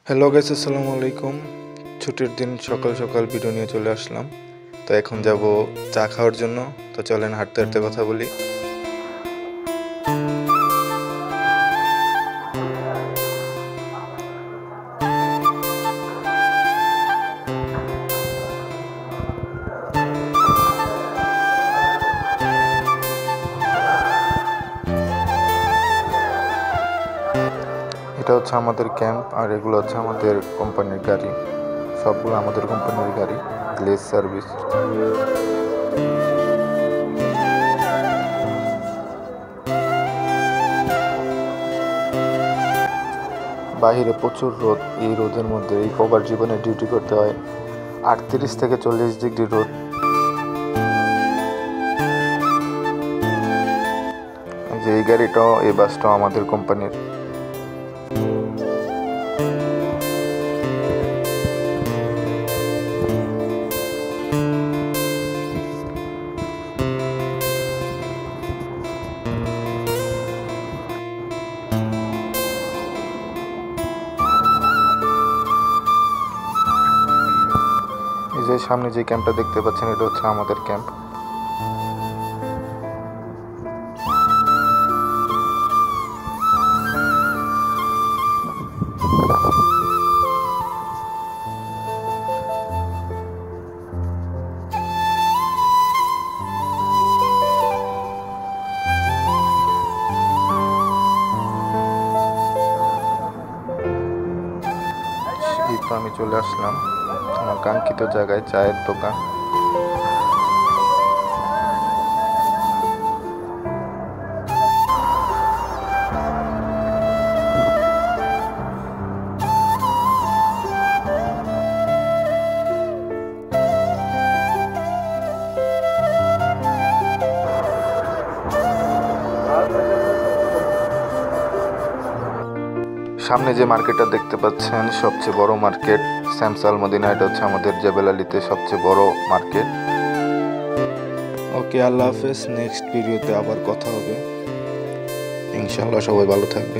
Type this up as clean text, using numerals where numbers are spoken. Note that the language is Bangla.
হ্যালো গাইস, আসসালামু আলাইকুম। ছুটির দিন সকাল সকাল ভিডিও নিয়ে চলে আসলাম। তো এখন যাব চা খাওয়ার জন্য। তো চলেন হাঁটতে হাঁটতে কথা বলি। এটা হচ্ছে আমাদের ক্যাম্প, আর এগুলো হচ্ছে আমাদের কোম্পানির গাড়ি। সবগুলো আমাদের কোম্পানির গাড়ি, গ্লেজ সার্ভিস। বাহিরে প্রচুর রোদ। এই রোদের মধ্যে এই প্রবার জীবনে ডিউটি করতে হয়। 38 থেকে 40 ডিগ্রি রোদ। যে এই গাড়িটাও, এই বাসটাও আমাদের কোম্পানির। এই যে সামনে যে ক্যাম্পটা দেখতে পাচ্ছেন, এটা হচ্ছে আমাদের ক্যাম্প। এই তো আমি চলে আসলাম আমার কাঙ্ক্ষিত জায়গায়, চায়ের দোকান। সামনে যে মার্কেটটা দেখতে পাচ্ছেন, সবচেয়ে বড় মার্কেট স্যামসাল মদিনা। এটা হচ্ছে আমাদের জেবেল আলীতে সবচেয়ে বড় মার্কেট। ওকে, আল্লাহ হাফেজ। নেক্সট ভিডিওতে আবার কথা হবে ইনশাআল্লাহ। সবাই ভালো থাকবে।